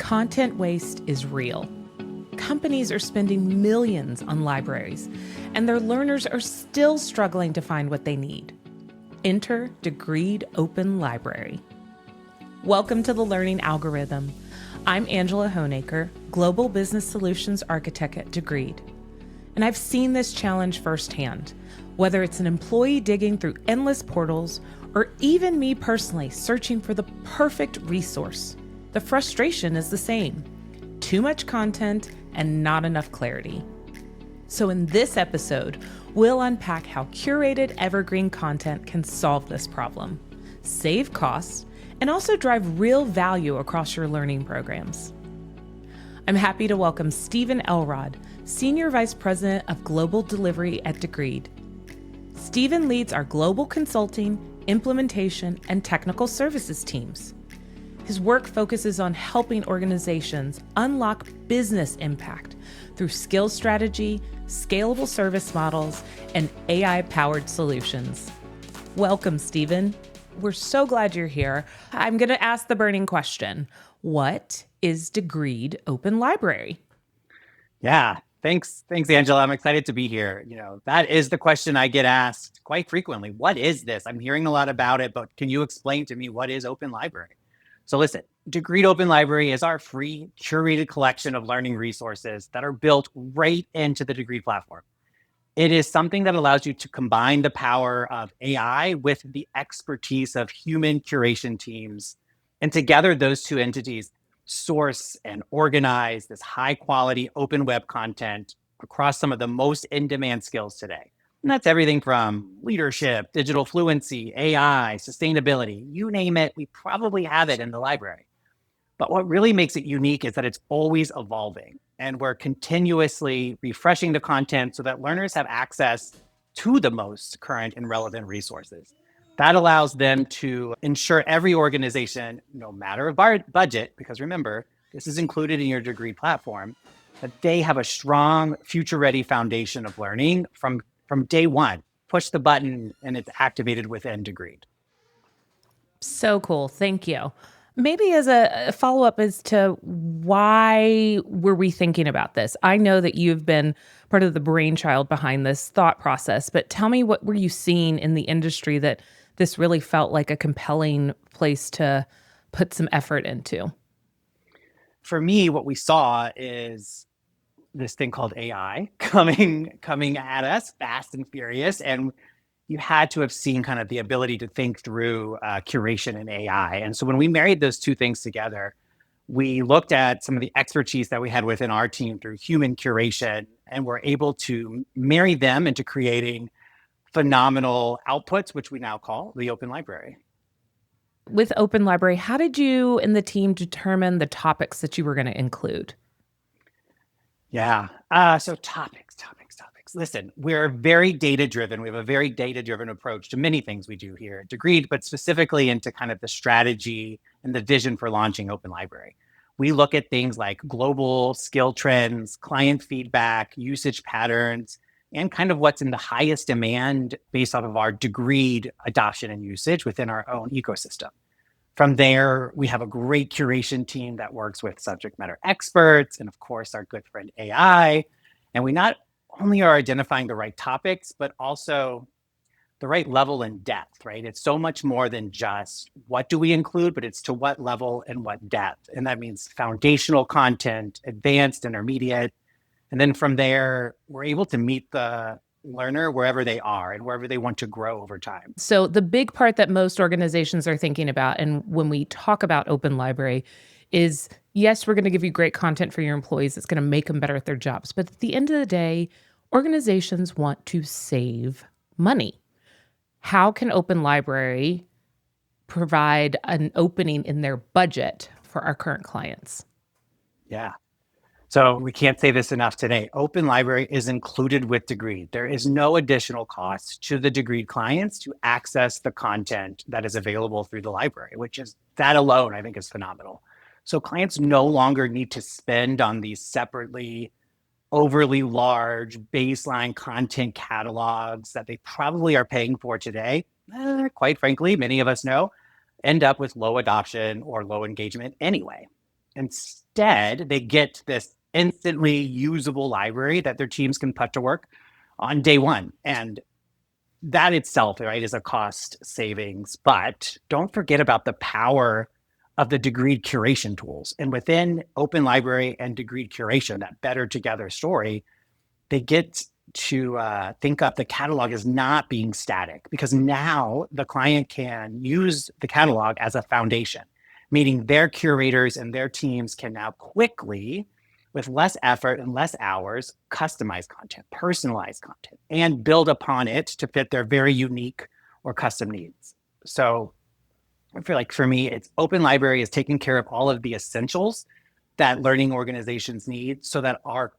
Content waste is real. Companies are spending millions on libraries, and their learners are still struggling to find what they need. Enter Degreed Open Library. Welcome to the Learning Algorithm. I'm Angela Honaker, Global Business Solutions Architect at Degreed. And I've seen this challenge firsthand, whether it's an employee digging through endless portals or even me personally searching for the perfect resource. The frustration is the same: too much content and not enough clarity. So in this episode, we'll unpack how curated evergreen content can solve this problem, save costs, and also drive real value across your learning programs. I'm happy to welcome Stephen Elrod, Senior Vice President of Global Delivery at Degreed. Stephen leads our global consulting, implementation, and technical services teams. His work focuses on helping organizations unlock business impact through skill strategy, scalable service models, and AI-powered solutions. Welcome, Stephen. We're so glad you're here. I'm going to ask the burning question. What is Degreed Open Library? Yeah, thanks, Angela. I'm excited to be here. That is the question I get asked quite frequently. What is this? I'm hearing a lot about it, but can you explain to me what is Open Library? So listen, Degreed Open Library is our free curated collection of learning resources that are built right into the Degreed platform. It is something that allows you to combine the power of AI with the expertise of human curation teams. And together, those two entities source and organize this high quality open web content across some of the most in-demand skills today. And that's everything from leadership, digital fluency, AI, sustainability, you name it, we probably have it in the library. But what really makes it unique is that it's always evolving, and we're continuously refreshing the content so that learners have access to the most current and relevant resources. That allows them to ensure every organization, no matter of budget, because remember, this is included in your degree platform, that they have a strong future-ready foundation of learning from day one. Push the button and it's activated within Degreed. So cool. Thank you. Maybe as a follow-up as to why were we thinking about this? I know that you've been part of the brainchild behind this thought process, but tell me, what were you seeing in the industry that this really felt like a compelling place to put some effort into? For me, what we saw is this thing called AI coming at us fast and furious. And you had to have seen kind of the ability to think through curation and AI. And so when we married those two things together, we looked at some of the expertise that we had within our team through human curation, and we're able to marry them into creating phenomenal outputs, which we now call the Open Library. With Open Library, how did you and the team determine the topics that you were going to include? Yeah. So topics. Listen, we're very data-driven. We have a very data-driven approach to many things we do here at Degreed, but specifically into kind of the strategy and the vision for launching Open Library. We look at things like global skill trends, client feedback, usage patterns, and kind of what's in the highest demand based off of our Degreed adoption and usage within our own ecosystem. From there, we have a great curation team that works with subject matter experts and, of course, our good friend AI. And we not only are identifying the right topics, but also the right level and depth, right? It's so much more than just what do we include, but it's to what level and what depth. And that means foundational content, advanced, intermediate. And then from there, we're able to meet the learner wherever they are and wherever they want to grow over time. So the big part that most organizations are thinking about, and when we talk about Open Library, is yes, we're going to give you great content for your employees. It's going to make them better at their jobs. But at the end of the day, organizations want to save money. How can Open Library provide an opening in their budget for our current clients? Yeah. So we can't say this enough today. Open Library is included with Degreed. There is no additional cost to the Degreed clients to access the content that is available through the library, which is that alone, I think, is phenomenal. So clients no longer need to spend on these separately overly large baseline content catalogs that they probably are paying for today. Quite frankly, many of us know, end up with low adoption or low engagement anyway. Instead, they get this instantly usable library that their teams can put to work on day one. And that itself, right, is a cost savings. But don't forget about the power of the degreed curation tools. And within Open Library and degreed curation, that better together story, they get to think of the catalog as not being static, because now the client can use the catalog as a foundation, meaning their curators and their teams can now quickly, with less effort and less hours, customize content, personalize content, and build upon it to fit their very unique or custom needs. So I feel like for me, it's Open Library is taking care of all of the essentials that learning organizations need so that our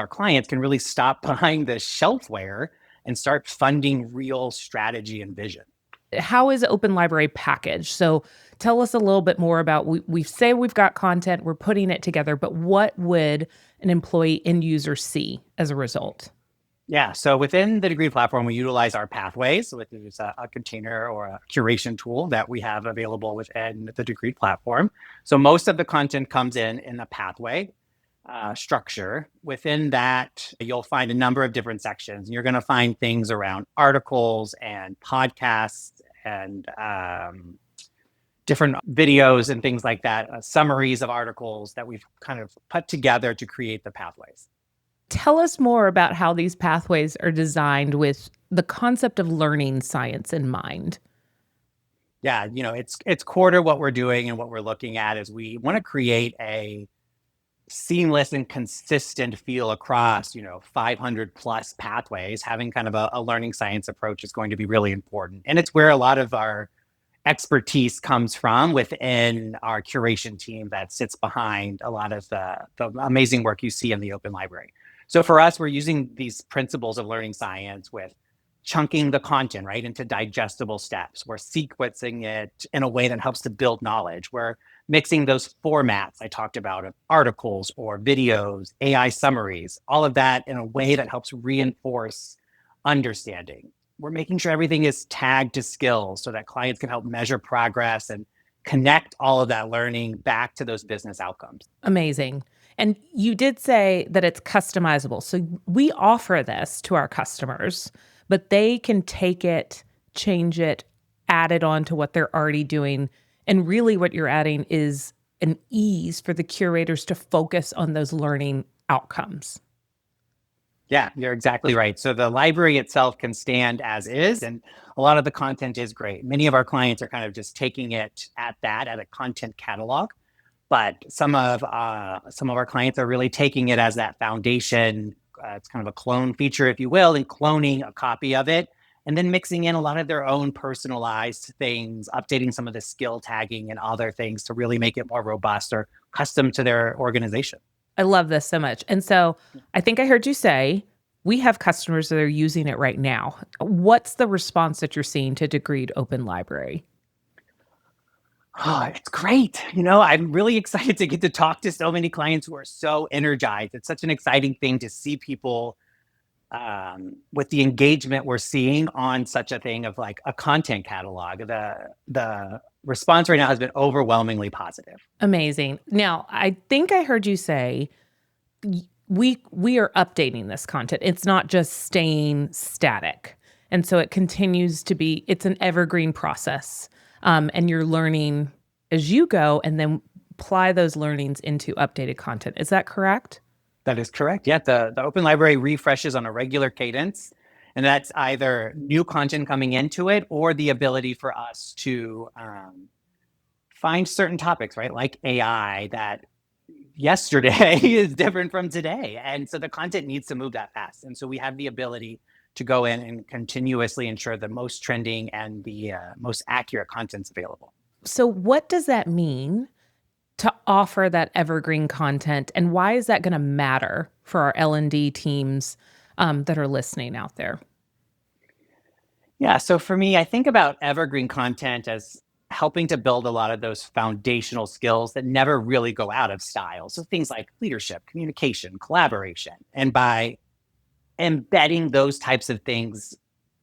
clients can really stop buying the shelfware and start funding real strategy and vision. How is Open Library packaged? So tell us a little bit more about, we say we've got content, we're putting it together, but what would an employee end user see as a result? Yeah, so within the Degree platform, we utilize our pathways, which is a container or a curation tool that we have available within the Degree platform. So most of the content comes in a pathway structure. Within that, you'll find a number of different sections. You're going to find things around articles and podcasts and different videos and things like that, summaries of articles that we've kind of put together to create the pathways. Tell us more about how these pathways are designed with the concept of learning science in mind. Yeah, it's core to what we're doing, and what we're looking at is we want to create a seamless and consistent feel across 500 plus pathways. Having kind of a learning science approach is going to be really important, and it's where a lot of our expertise comes from within our curation team that sits behind a lot of the amazing work you see in the Open Library. So for us, we're using these principles of learning science with chunking the content right into digestible steps. We're sequencing it in a way that helps to build knowledge. We're mixing those formats I talked about of articles or videos, AI summaries, all of that in a way that helps reinforce understanding. We're making sure everything is tagged to skills so that clients can help measure progress and connect all of that learning back to those business outcomes. Amazing. And you did say that it's customizable. So we offer this to our customers, but they can take it, change it, add it on to what they're already doing. And really what you're adding is an ease for the curators to focus on those learning outcomes. Yeah, you're exactly right. So the library itself can stand as is, and a lot of the content is great. Many of our clients are kind of just taking it at a content catalog, but some of our clients are really taking it as that foundation. It's kind of a clone feature, if you will, and cloning a copy of it, and then mixing in a lot of their own personalized things, updating some of the skill tagging and other things to really make it more robust or custom to their organization. I love this so much. And so I think I heard you say we have customers that are using it right now. What's the response that you're seeing to Degreed Open Library? Oh, it's great. I'm really excited to get to talk to so many clients who are so energized. It's such an exciting thing to see people with the engagement we're seeing on such a thing of like a content catalog. The response right now has been overwhelmingly positive. Amazing. Now, I think I heard you say we are updating this content. It's not just staying static. And so it continues to be, it's an evergreen process. And you're learning as you go and then apply those learnings into updated content. Is that correct? That is correct. Yeah, the Open Library refreshes on a regular cadence, and that's either new content coming into it or the ability for us to find certain topics, right? Like AI, that yesterday is different from today. And so the content needs to move that fast. And so we have the ability to go in and continuously ensure the most trending and the most accurate content's available. So what does that mean to offer that evergreen content, and why is that going to matter for our L&D teams that are listening out there? Yeah, so for me, I think about evergreen content as helping to build a lot of those foundational skills that never really go out of style. So things like leadership, communication, collaboration. And by embedding those types of things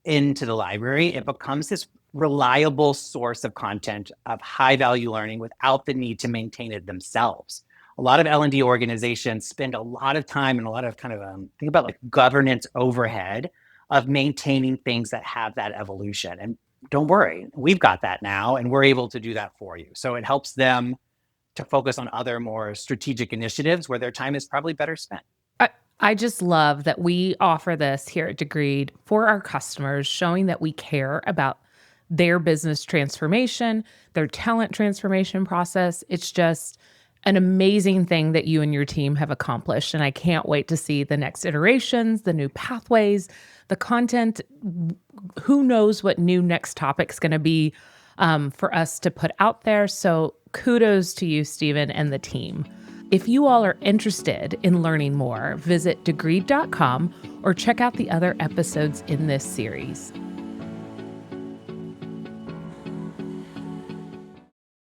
into the library, it becomes this reliable source of content of high value learning without the need to maintain it themselves. A lot of L&D organizations spend a lot of time and a lot of kind of think about like governance overhead of maintaining things that have that evolution. And don't worry, we've got that now, and we're able to do that for you. So it helps them to focus on other more strategic initiatives where their time is probably better spent. I just love that we offer this here at Degreed for our customers, showing that we care about their business transformation, their talent transformation process. It's just an amazing thing that you and your team have accomplished. And I can't wait to see the next iterations, the new pathways, the content. Who knows what new next topic's going to be for us to put out there. So kudos to you, Stephen, and the team. If you all are interested in learning more, visit degreed.com or check out the other episodes in this series.